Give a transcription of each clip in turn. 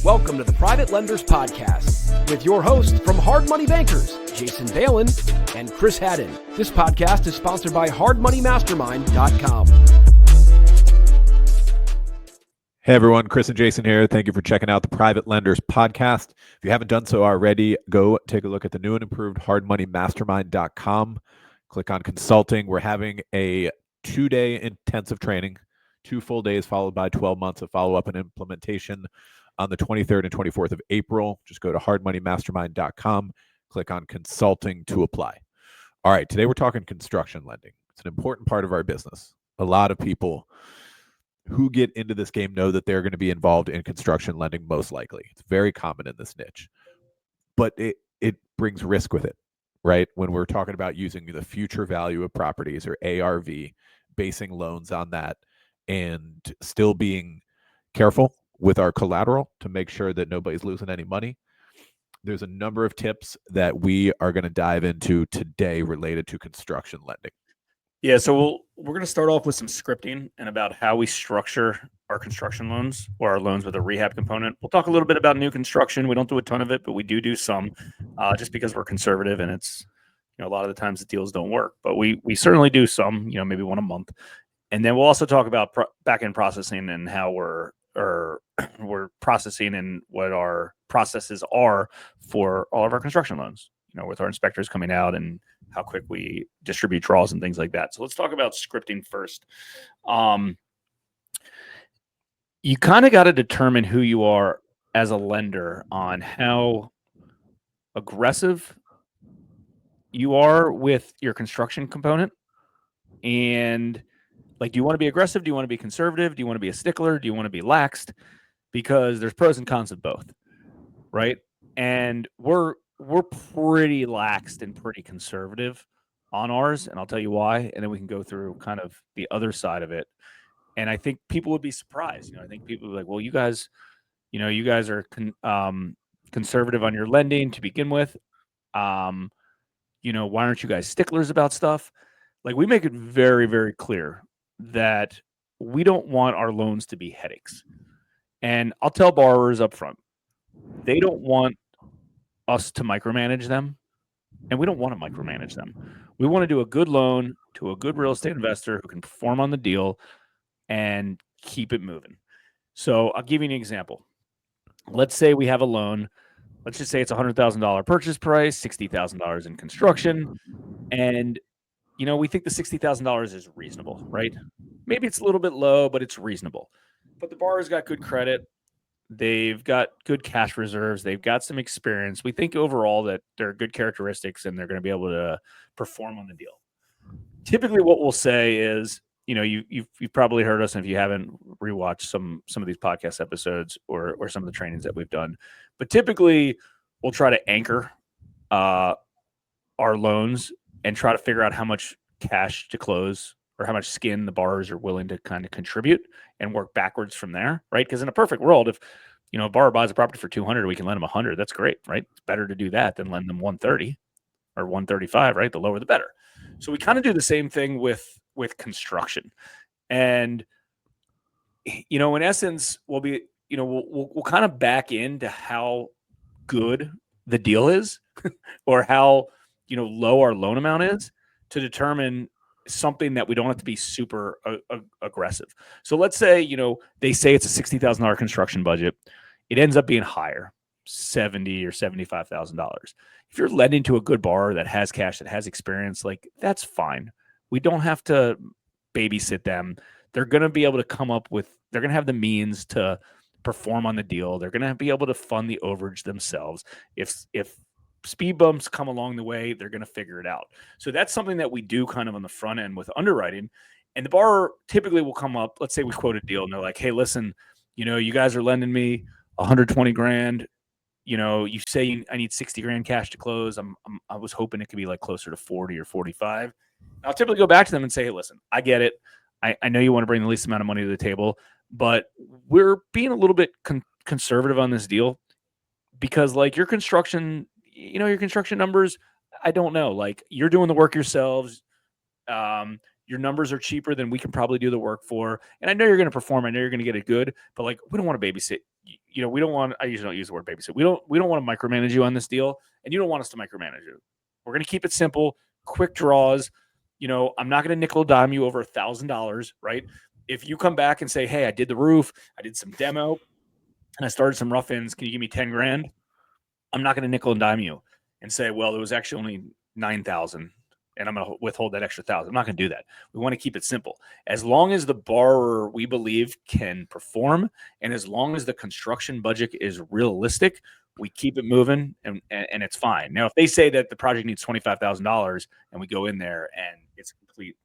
Welcome to the Private Lenders Podcast with your hosts from Hard Money Bankers, Jason Balin and Chris Haddon. This podcast is sponsored by hardmoneymastermind.com. Hey everyone, Chris and Jason here. Thank you for checking out the Private Lenders Podcast. If you haven't done so already, go take a look at the new and improved hardmoneymastermind.com. Click on consulting. We're having a 2-day intensive training, 2 full days followed by 12 months of follow-up and implementation on the 23rd and 24th of April. Just go to hardmoneymastermind.com, click on consulting to apply. All right, today we're talking construction lending. It's an important part of our business. A lot of people who get into this game know that they're going to be involved in construction lending most likely. It's very common in this niche, but it brings risk with it, right? When we're talking about using the future value of properties or ARV, basing loans on that, and still being careful with our collateral to make sure that nobody's losing any money. There's a number of tips that we are going to dive into today related to construction lending. Yeah, so we're going to start off with some scripting and about how we structure our construction loans or our loans with a rehab component. We'll talk a little bit about new construction. We don't do a ton of it, but we do some just because we're conservative, and it's, a lot of the times the deals don't work, but we certainly do some, maybe one a month. And then we'll also talk about back-end processing and how we're processing and what our processes are for all of our construction loans, with our inspectors coming out and how quick we distribute draws and things like that. So let's talk about scripting first. You kind of got to determine who you are as a lender on how aggressive you are with your construction component. And do you want to be aggressive? Do you want to be conservative? Do you want to be a stickler? Do you want to be laxed? Because there's pros and cons of both, right? And we're pretty laxed and pretty conservative on ours, and I'll tell you why, and then we can go through kind of the other side of it. And I think people would be surprised. I think people would be like, well, you guys are conservative on your lending to begin with. Why aren't you guys sticklers about stuff? We make it very, very clear that we don't want our loans to be headaches. And I'll tell borrowers up front, they don't want us to micromanage them, and we don't want to micromanage them. We want to do a good loan to a good real estate investor who can perform on the deal and keep it moving. So I'll give you an example. Let's say we have a loan. Let's just say it's $100,000 purchase price, $60,000 in construction, and we think the $60,000 is reasonable, right? Maybe it's a little bit low, but it's reasonable. But the borrower's got good credit. They've got good cash reserves. They've got some experience. We think overall that they're good characteristics and they're going to be able to perform on the deal. Typically what we'll say is, you've probably heard us, and if you haven't, rewatched some of these podcast episodes or some of the trainings that we've done. But typically we'll try to anchor our loans and try to figure out how much cash to close or how much skin the borrowers are willing to kind of contribute and work backwards from there, right? Because in a perfect world, if a borrower buys a property for $200, we can lend them $100. That's great, right? It's better to do that than lend them $130 or $135, right? The lower the better. So we kind of do the same thing with construction, and in essence, we'll be we'll kind of back into how good the deal is, or how low our loan amount is, to determine something that we don't have to be super aggressive. So let's say, they say it's a $60,000 construction budget. It ends up being higher, $70,000 or $75,000. If you're lending to a good borrower that has cash, that has experience, that's fine. We don't have to babysit them. They're going to be able to they're going to have the means to perform on the deal. They're going to be able to fund the overage themselves. If speed bumps come along the way, they're going to figure it out. So that's something that we do kind of on the front end with underwriting. And the borrower typically will come up, let's say we quote a deal and they're like, hey, listen, you guys are lending me $120,000. You say I need $60,000 cash to close. I was hoping it could be closer to 40 or 45. I'll typically go back to them and say, hey, listen, I get it. I know you want to bring the least amount of money to the table, but we're being a little bit conservative on this deal because your construction numbers, I don't know. You're doing the work yourselves. Your numbers are cheaper than we can probably do the work for. And I know you're going to perform. I know you're going to get it good, but like, we don't want to babysit. We don't want, I usually don't use the word babysit. We don't want to micromanage you on this deal. And you don't want us to micromanage you. We're going to keep it simple, quick draws. I'm not going to nickel dime you over $1,000, right? If you come back and say, hey, I did the roof, I did some demo, and I started some rough ends, can you give me 10 grand? I'm not going to nickel and dime you and say, well, it was actually only 9,000 and I'm going to withhold that extra 1,000. I'm not going to do that. We want to keep it simple. As long as the borrower, we believe, can perform, and as long as the construction budget is realistic, we keep it moving and it's fine. Now, if they say that the project needs $25,000 and we go in there and it's a complete,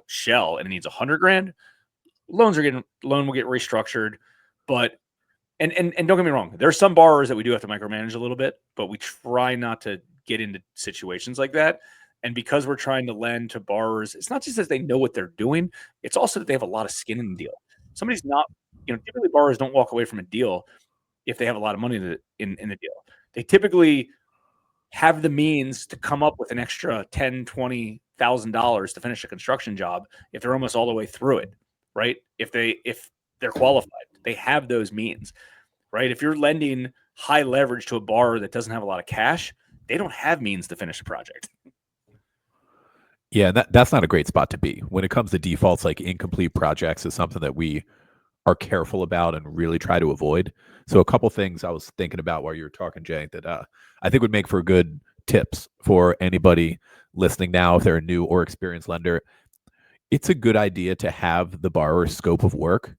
shell and it needs 100 grand, loan will get restructured. But and don't get me wrong, there are some borrowers that we do have to micromanage a little bit, but we try not to get into situations like that. And because we're trying to lend to borrowers, it's not just that they know what they're doing, it's also that they have a lot of skin in the deal. Somebody's not, typically borrowers don't walk away from a deal if they have a lot of money in the deal. They typically have the means to come up with an extra $10,000-$20,000 to finish a construction job if they're almost all the way through it, right? If they're qualified, they have those means, right? If you're lending high leverage to a borrower that doesn't have a lot of cash, they don't have means to finish a project. Yeah, that's not a great spot to be. When it comes to defaults, like incomplete projects is something that we are careful about and really try to avoid. So a couple things I was thinking about while you were talking, Jay, that I think would make for good tips for anybody listening now, if they're a new or experienced lender. It's a good idea to have the borrower's scope of work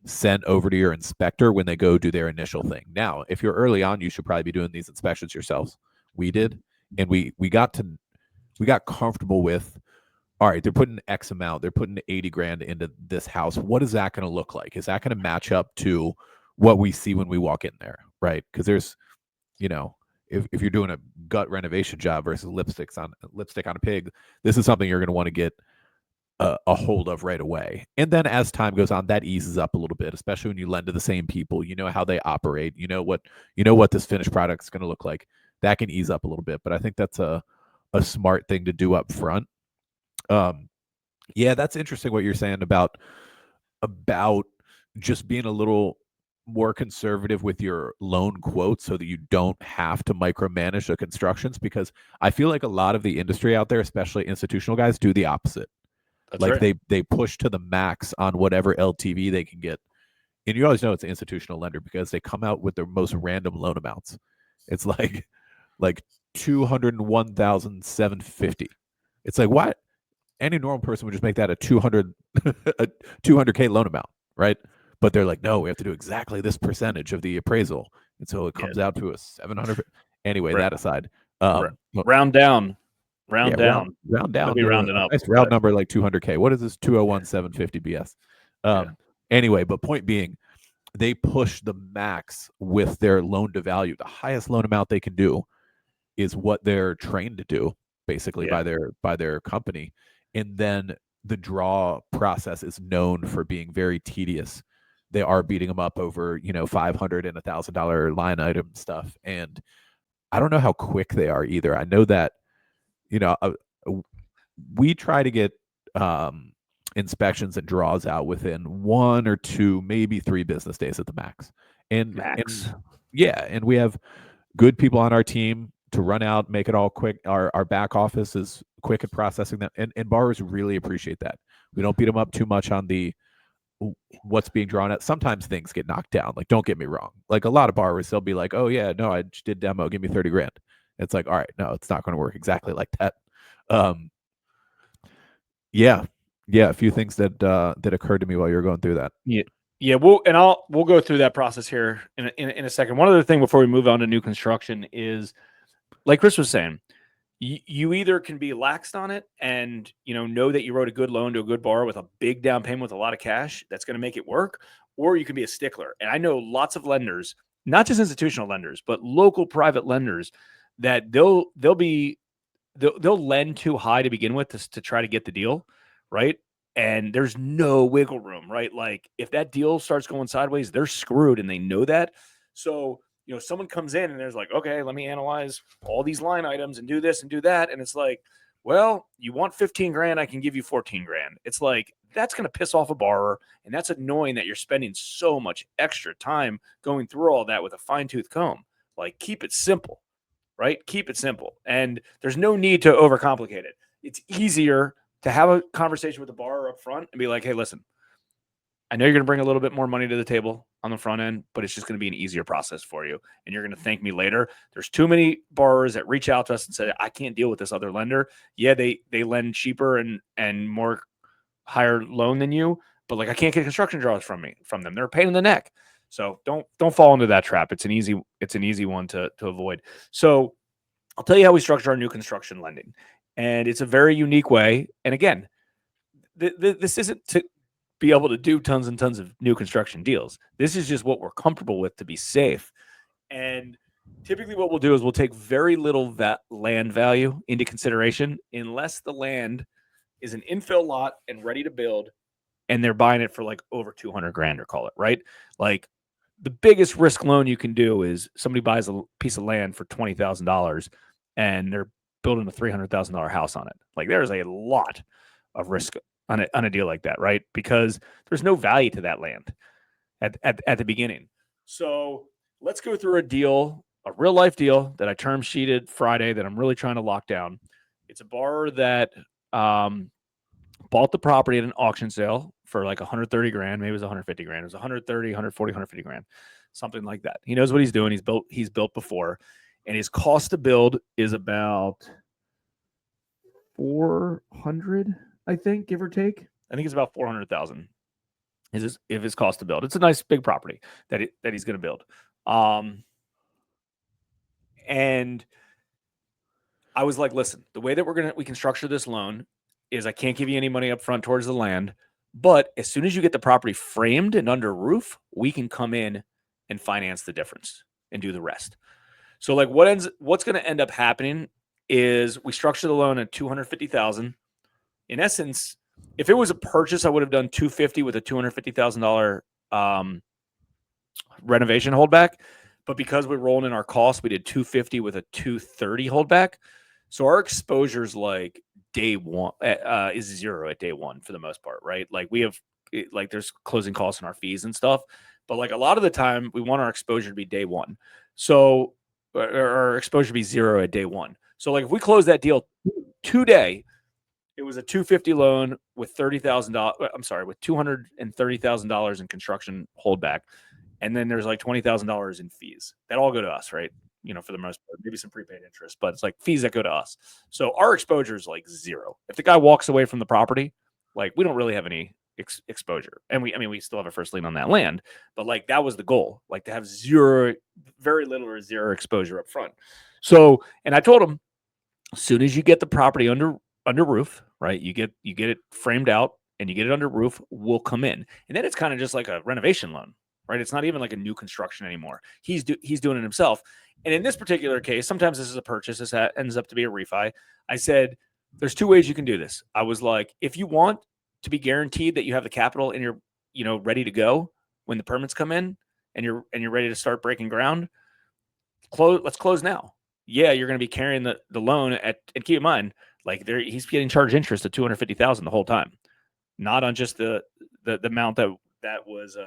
sent over to your inspector when they go do their initial thing. Now, if you're early on, you should probably be doing these inspections yourselves. We did, and we got comfortable with, all right, they're putting X amount, they're putting 80 grand into this house. What is that going to look like? Is that going to match up to what we see when we walk in there, right? Because there's, if you're doing a gut renovation job versus lipstick on a pig, this is something you're going to want to get a hold of right away. And then as time goes on, that eases up a little bit, especially when you lend to the same people. You know how they operate. You know what this finished product is going to look like. That can ease up a little bit. But I think that's a smart thing to do up front. Yeah, that's interesting what you're saying about just being a little more conservative with your loan quotes so that you don't have to micromanage the constructions, because I feel like a lot of the industry out there, especially institutional guys, do the opposite. That's like right. they push to the max on whatever LTV they can get. And you always know it's an institutional lender because they come out with their most random loan amounts. It's like $201,750. It's like, what? Any normal person would just make that a 200K loan amount, right? But they're like, no, we have to do exactly this percentage of the appraisal, and so it comes out to a 700. Anyway, Right. that aside, round down. Round down. Be rounding up. Nice round number like 200K. What is this 201,750 BS? Anyway, but point being, they push the max with their loan to value. The highest loan amount they can do is what they're trained to do, basically by their company. And then the draw process is known for being very tedious. They are beating them up over, $500 and $1,000 line item stuff. And I don't know how quick they are either. I know that, we try to get inspections and draws out within 1 or 2, maybe 3 business days at the max. And we have good people on our team to run out, make it all quick. Our back office is quick at processing that, and borrowers really appreciate that. We don't beat them up too much on the what's being drawn at. Sometimes things get knocked down. Like, don't get me wrong. Like, a lot of borrowers, they'll be like, oh yeah, no, I just did demo, give me 30 grand. It's like, all right, no, it's not going to work exactly like that. A few things that occurred to me while you were going through that. We'll go through that process here in a second. One other thing before we move on to new construction is, like Chris was saying, you either can be laxed on it and know that you wrote a good loan to a good borrower with a big down payment with a lot of cash that's going to make it work, or you can be a stickler. And I know lots of lenders, not just institutional lenders, but local private lenders, that they'll lend too high to begin with to try to get the deal, right? And there's no wiggle room, right? Like, if that deal starts going sideways, they're screwed, and they know that. So, someone comes in and there's like, okay, let me analyze all these line items and do this and do that. And it's like, well, you want 15 grand, I can give you 14 grand. It's like, that's going to piss off a borrower. And that's annoying that you're spending so much extra time going through all that with a fine tooth comb. Like, keep it simple, right? Keep it simple. And there's no need to overcomplicate it. It's easier to have a conversation with the borrower up front and be like, hey, listen, I know you're going to bring a little bit more money to the table on the front end, but it's just going to be an easier process for you. And you're going to thank me later. There's too many borrowers that reach out to us and say, I can't deal with this other lender. Yeah, they lend cheaper and more higher loan than you, but like, I can't get construction draws from them. They're a pain in the neck. So don't fall into that trap. It's an easy one to avoid. So I'll tell you how we structure our new construction lending. And it's a very unique way. And again, this isn't to be able to do tons and tons of new construction deals. This is just what we're comfortable with to be safe. And typically what we'll do is we'll take very little land value into consideration unless the land is an infill lot and ready to build and they're buying it for like over 200 grand or call it, right? Like, the biggest risk loan you can do is somebody buys a piece of land for $20,000 and they're building a $300,000 house on it. Like, there's a lot of risk on a deal like that, right? Because there's no value to that land at the beginning. So let's go through a real life deal that I term sheeted Friday that I'm really trying to lock down. It's a borrower that bought the property at an auction sale for like 130 grand. Maybe it was 150 grand. It was 130, 140, 150 grand, something like that. He knows what he's doing. He's built before, and his cost to build is about 400, I think, give or take. I think it's about 400,000 is his cost to build. It's a nice big property that he's going to build. And I was like, listen, the way that we can structure this loan is I can't give you any money up front towards the land, but as soon as you get the property framed and under roof, we can come in and finance the difference and do the rest. So like, what's going to end up happening is we structure the loan at $250,000. In essence, if it was a purchase, I would have done $250 with a $250,000 renovation holdback. But because we're rolling in our costs, we did $250 with a $230 holdback. So our exposure is like day one is zero at day one for the most part, right? Like, we have like, there's closing costs and our fees and stuff, but like, a lot of the time we want our exposure to be day one. So our exposure to be zero at day one. So like, if we close that deal today, it was a $250 loan with $30,000. I'm sorry, with $230,000 in construction holdback, and then there's like $20,000 in fees that all go to us, right? You know, for the most part, maybe some prepaid interest, but it's like fees that go to us. So our exposure is like zero. If the guy walks away from the property, like, we don't really have any exposure, and we still have a first lien on that land, but like, that was the goal, like, to have zero, very little or zero exposure up front. So, and I told him, as soon as you get the property under roof, right? You get it framed out and you get it under roof, we'll come in. And then it's kind of just like a renovation loan, right? It's not even like a new construction anymore. He's doing it himself. And in this particular case, sometimes this is a purchase. This ends up to be a refi. I said, there's two ways you can do this. I was like, if you want to be guaranteed that you have the capital and you're, ready to go when the permits come in and you're ready to start breaking ground, let's close now. Yeah, you're going to be carrying the loan and keep in mind, like, he's getting charged interest of $250,000 the whole time, not on just the amount that was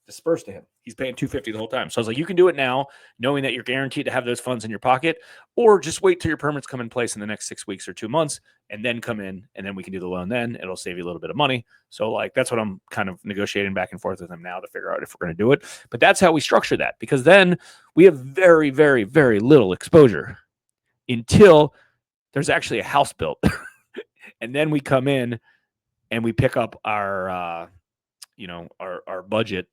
dispersed to him. He's paying $250 the whole time. So I was like, you can do it now, knowing that you're guaranteed to have those funds in your pocket, or just wait till your permits come in place in the next 6 weeks or 2 months, and then come in, and then we can do the loan. Then it'll save you a little bit of money. So like, that's what I'm kind of negotiating back and forth with him now to figure out if we're going to do it. But that's how we structure that, because then we have very, very, very little exposure until there's actually a house built. And then we come in and we pick up our budget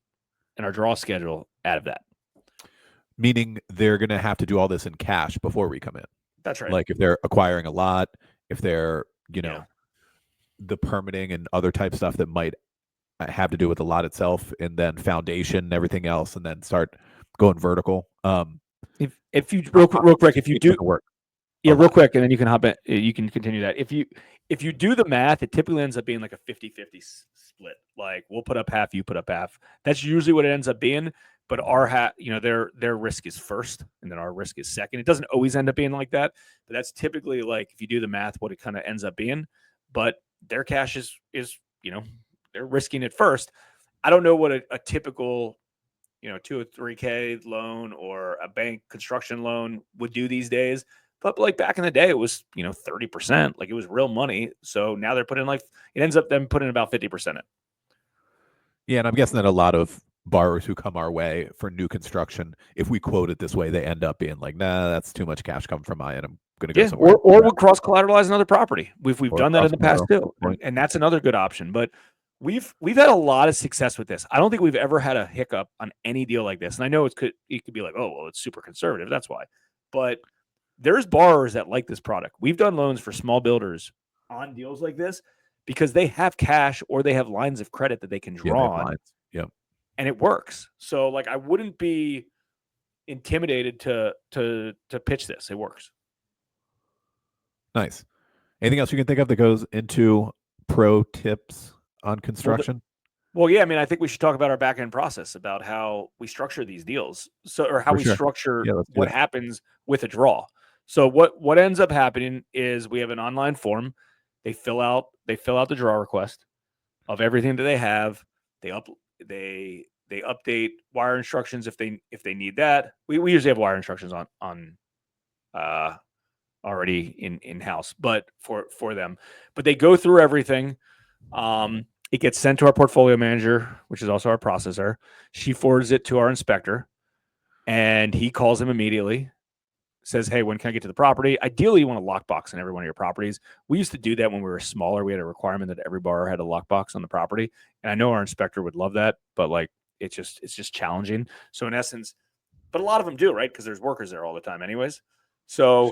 and our draw schedule out of that. Meaning they're going to have to do all this in cash before we come in. That's right. Like, if they're acquiring a lot, if they're, the permitting and other type stuff that might have to do with the lot itself, and then foundation and everything else, and then start going vertical. If you real quick, if you do work. Yeah, real quick, and then you can hop in. You can continue that. If you do the math, it typically ends up being like a 50-50 split. Like, we'll put up half, you put up half. That's usually what it ends up being. but their risk is first, and then our risk is second. It doesn't always end up being like that, but that's typically, like, if you do the math, what it kind of ends up being. But their cash is they're risking it first. I don't know what a typical 2 or 3K loan or a bank construction loan would do these days. But like back in the day, it was 30%. Like, it was real money. So now they're putting, like, it ends up them putting about 50% in. Yeah, and I'm guessing that a lot of borrowers who come our way for new construction, if we quote it this way, they end up being like, nah, that's too much cash coming from my end. I'm going to go somewhere. Or we'll cross collateralize another property. We've done that in the past too, point. and that's another good option. But we've had a lot of success with this. I don't think we've ever had a hiccup on any deal like this. And I know it could be like, oh, well, it's super conservative. That's why. But there's borrowers that like this product. We've done loans for small builders on deals like this because they have cash or they have lines of credit that they can draw on. Yep. And it works. So, like, I wouldn't be intimidated to pitch this. It works. Nice. Anything else you can think of that goes into pro tips on construction? Well, yeah. I mean, I think we should talk about our back end process, about how we structure these deals. Or how we structure what happens with a draw. So what ends up happening is we have an online form. They fill out the draw request of everything that they have. They update wire instructions if they need that. We usually have wire instructions on already in house, but for them. But they go through everything. It gets sent to our portfolio manager, which is also our processor. She forwards it to our inspector, and he calls him immediately. Says, hey, when can I get to the property? Ideally, you want a lockbox in every one of your properties. We used to do that when we were smaller. We had a requirement that every borrower had a lockbox on the property. And I know our inspector would love that, but like, it's just challenging. So in essence, but a lot of them do, right? Because there's workers there all the time anyways. So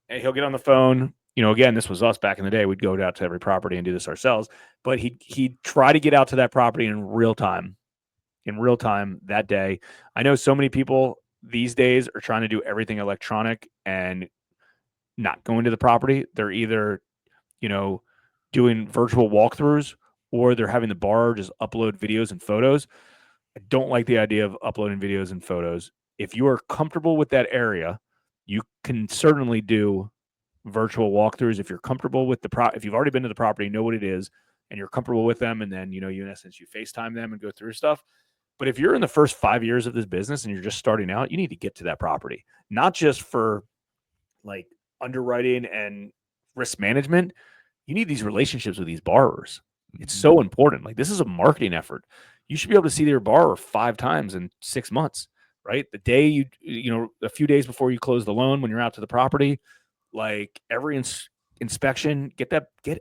he'll get on the phone. Again, this was us back in the day. We'd go out to every property and do this ourselves. But he'd try to get out to that property in real time that day. I know so many people these days are trying to do everything electronic and not going to the property. They're either, doing virtual walkthroughs, or they're having the borrower just upload videos and photos. I don't like the idea of uploading videos and photos. If you are comfortable with that area, you can certainly do virtual walkthroughs. If you're comfortable with if you've already been to the property, know what it is, and you're comfortable with them, and then, you in essence, you FaceTime them and go through stuff. But if you're in the first 5 years of this business and you're just starting out, you need to get to that property, not just for like underwriting and risk management. You need these relationships with these borrowers. It's so important. Like, this is a marketing effort. You should be able to see your borrower 5 times in 6 months, right? The day a few days before you close the loan, when you're out to the property, like every inspection, get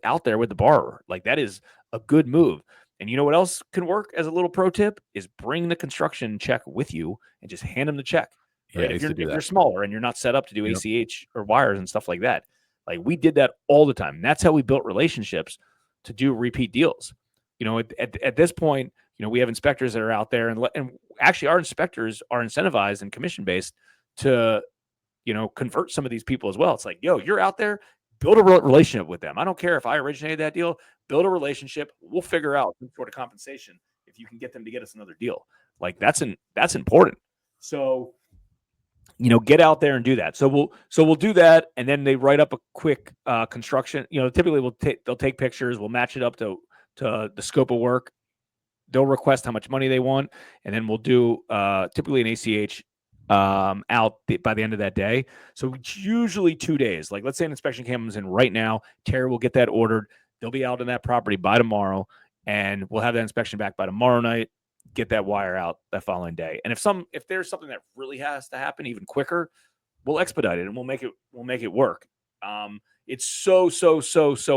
out there with the borrower. Like, that is a good move. And you know what else can work as a little pro tip is bring the construction check with you and just hand them the check. Right? Yeah, if you're smaller and you're not set up to do ACH or wires and stuff like that, like, we did that all the time. And that's how we built relationships to do repeat deals. At this point, we have inspectors that are out there, and actually our inspectors are incentivized and commission based to, convert some of these people as well. It's like, yo, you're out there, build a relationship with them. I don't care if I originated that deal. Build a relationship. We'll figure out some sort of compensation if you can get them to get us another deal. Like, that's important. So, get out there and do that. So we'll do that, and then they write up a quick construction. Typically they'll take pictures. We'll match it up to the scope of work. They'll request how much money they want, and then we'll do typically an ACH out by the end of that day. So it's usually 2 days. Like, let's say an inspection comes in right now. Terry will get that ordered. They'll be out in that property by tomorrow, and we'll have that inspection back by tomorrow night. Get that wire out that following day. And if there's something that really has to happen even quicker, we'll expedite it and we'll make it work. It's so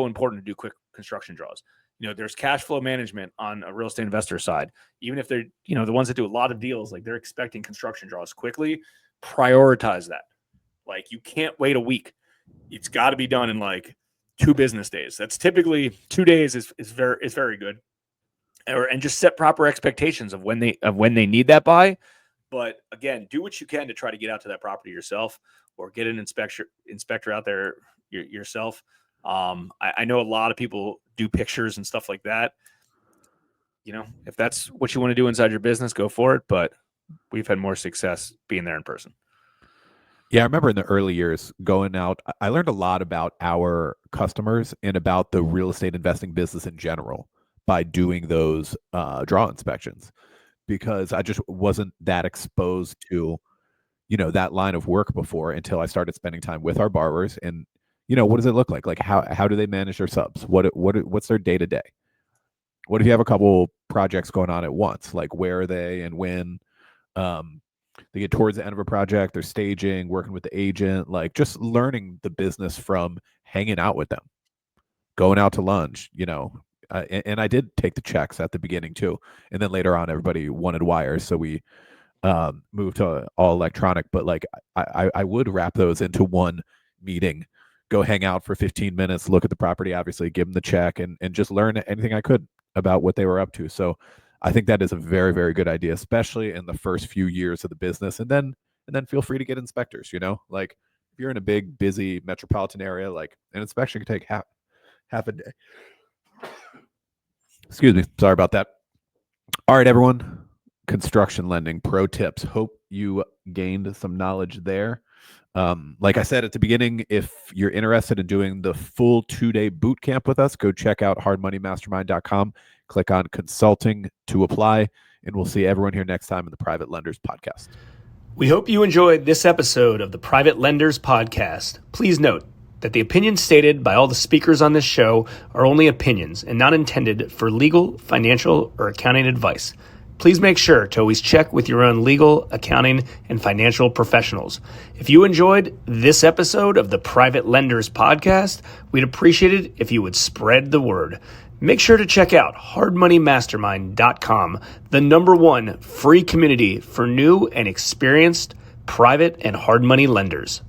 important to do quick construction draws. There's cash flow management on a real estate investor side. Even if they're, the ones that do a lot of deals, like, they're expecting construction draws quickly, prioritize that. Like, you can't wait a week. It's got to be done in like 2 business days. That's typically 2 days is very good. And just set proper expectations of when they need that by. But again, do what you can to try to get out to that property yourself, or get an inspector out there yourself. I know a lot of people do pictures and stuff like that. If that's what you want to do inside your business, go for it. But we've had more success being there in person. Yeah, I remember in the early years going out, I learned a lot about our customers and about the real estate investing business in general by doing those draw inspections, because I just wasn't that exposed to, that line of work before until I started spending time with our borrowers. And, what does it look like? Like how do they manage their subs? What's their day to day? What if you have a couple projects going on at once? Like where are they and when? They get towards the end of a project, they're staging, working with the agent, like just learning the business from hanging out with them, going out to lunch, and I did take the checks at the beginning too. And then later on, everybody wanted wires. So we moved to all electronic, but like I would wrap those into one meeting, go hang out for 15 minutes, look at the property, obviously give them the check and just learn anything I could about what they were up to. So I think that is a very, very good idea, especially in the first few years of the business. And then feel free to get inspectors, like if you're in a big, busy metropolitan area, like an inspection could take half a day. Excuse me. Sorry about that. All right, everyone. Construction lending pro tips. Hope you gained some knowledge there. Like I said at the beginning, if you're interested in doing the full 2-day boot camp with us, go check out hardmoneymastermind.com. Click on consulting to apply, and we'll see everyone here next time in the Private Lenders Podcast. We hope you enjoyed this episode of the Private Lenders Podcast. Please note that the opinions stated by all the speakers on this show are only opinions and not intended for legal, financial, or accounting advice. Please make sure to always check with your own legal, accounting, and financial professionals. If you enjoyed this episode of the Private Lenders Podcast, we'd appreciate it if you would spread the word. Make sure to check out hardmoneymastermind.com, the #1 free community for new and experienced private and hard money lenders.